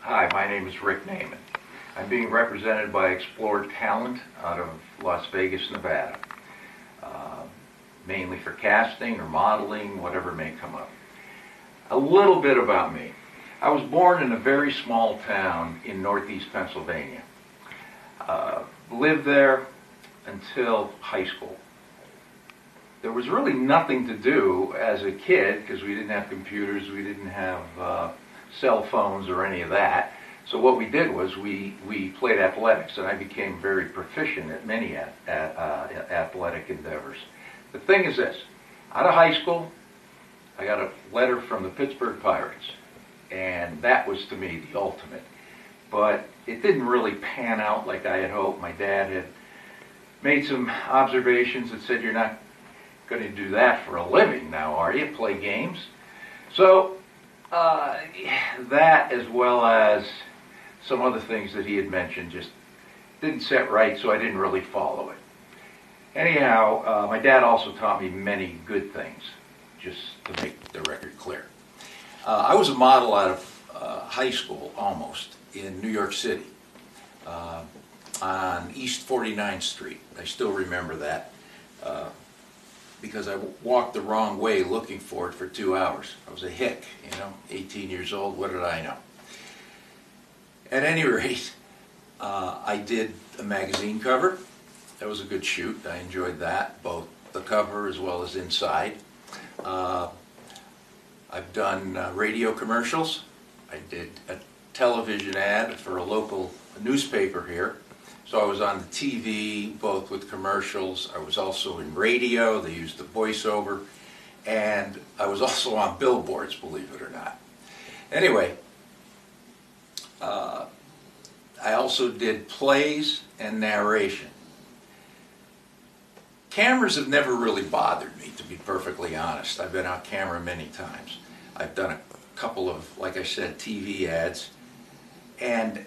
Hi, my name is Rick Naiman. I'm being represented by Explore Talent out of Las Vegas, Nevada, mainly for casting or modeling, whatever may come up. A little bit about me. I was born in a very small town in northeast Pennsylvania. Lived there until high school. There was really nothing to do as a kid because we didn't have computers, we didn't have cell phones or any of that. So what we did was we played athletics, and I became very proficient at many athletic endeavors. The thing is this, out of high school, I got a letter from the Pittsburgh Pirates, and that was to me the ultimate. But it didn't really pan out like I had hoped. My dad had made some observations that said, "You're not going to do that for a living now, are you? Play games?" So that, as well as some other things that he had mentioned, just didn't set right, so I didn't really follow it. Anyhow, my dad also taught me many good things, just to make the record clear. I was a model out of high school, almost, in New York City, on East 49th Street. I still remember that, because I walked the wrong way looking for it for 2 hours. I was a hick, 18 years old, what did I know? At any rate, I did a magazine cover. That was a good shoot. I enjoyed that, both the cover as well as inside. I've done radio commercials. I did a television ad for a local newspaper here. So I was on the TV, both with commercials. I was also in radio. They used the voiceover. And I was also on billboards, believe it or not. Anyway, I also did plays and narration. Cameras have never really bothered me, to be perfectly honest. I've been on camera many times. I've done a couple of, like I said, TV ads. And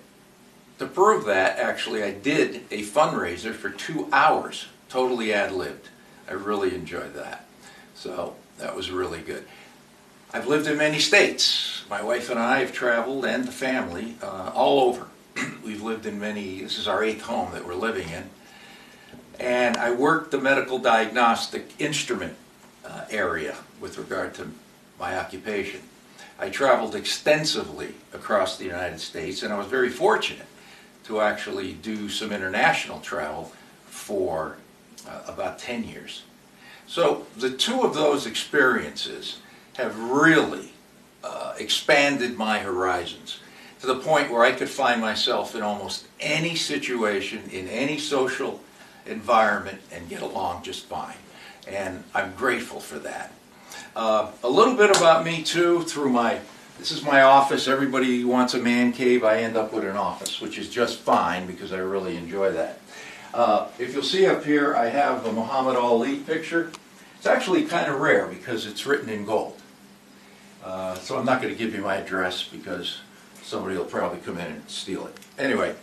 to prove that, actually, I did a fundraiser for 2 hours, totally ad-libbed. I really enjoyed that. So that was really good. I've lived in many states. My wife and I have traveled, and the family, all over. We've lived in many, this is our 8th home that we're living in. And I worked the medical diagnostic instrument area with regard to my occupation. I traveled extensively across the United States, and I was very fortunate to actually do some international travel for about 10 years. So the two of those experiences have really expanded my horizons to the point where I could find myself in almost any situation, in any social environment, and get along just fine. And I'm grateful for that. A little bit about me too, this is my office. Everybody wants a man cave. I end up with an office, which is just fine because I really enjoy that. If you'll see up here, I have a Muhammad Ali picture. It's actually kind of rare because it's written in gold. So I'm not going to give you my address because somebody will probably come in and steal it. Anyway,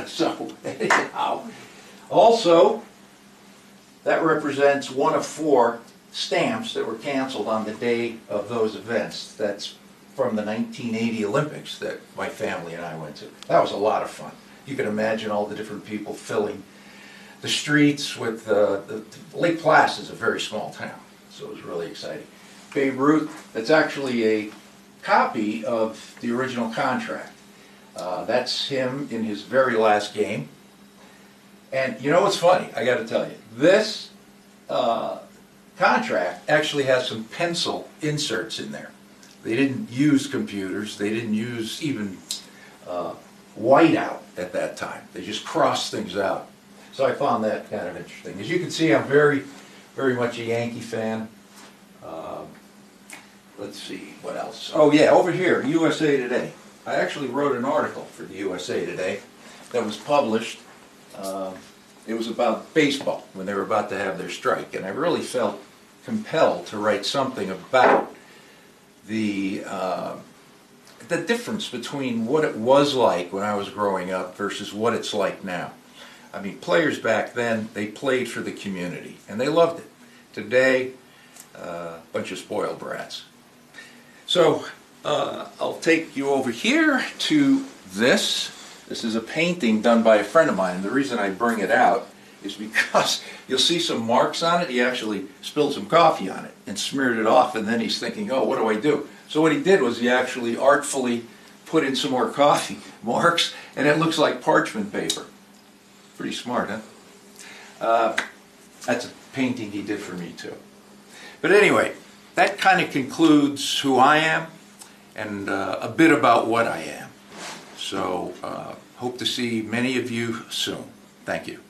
so anyhow. Also, that represents one of 4 stamps that were canceled on the day of those events. That's from the 1980 Olympics that my family and I went to. That was a lot of fun. You can imagine all the different people filling the streets with Lake Placid is a very small town, so it was really exciting. Babe Ruth, that's actually a copy of the original contract. That's him in his very last game. And you know what's funny? I got to tell you, this contract actually has some pencil inserts in there. They didn't use computers. They didn't use even whiteout at that time. They just crossed things out. So I found that kind of interesting. As you can see, I'm very, very much a Yankee fan. Let's see, what else? Oh yeah, over here, USA Today. I actually wrote an article for the USA Today that was published. It was about baseball when they were about to have their strike, and I really felt compelled to write something about the difference between what it was like when I was growing up versus what it's like now. I mean, players back then, they played for the community, and they loved it. Today, a bunch of spoiled brats. So I'll take you over here to This is a painting done by a friend of mine, and the reason I bring it out is because you'll see some marks on it. He actually spilled some coffee on it and smeared it off, and then he's thinking, oh, what do I do? So what he did was he actually artfully put in some more coffee marks, and it looks like parchment paper. Pretty smart, huh? That's a painting he did for me, too. But anyway, that kind of concludes who I am and a bit about what I am. So hope to see many of you soon. Thank you.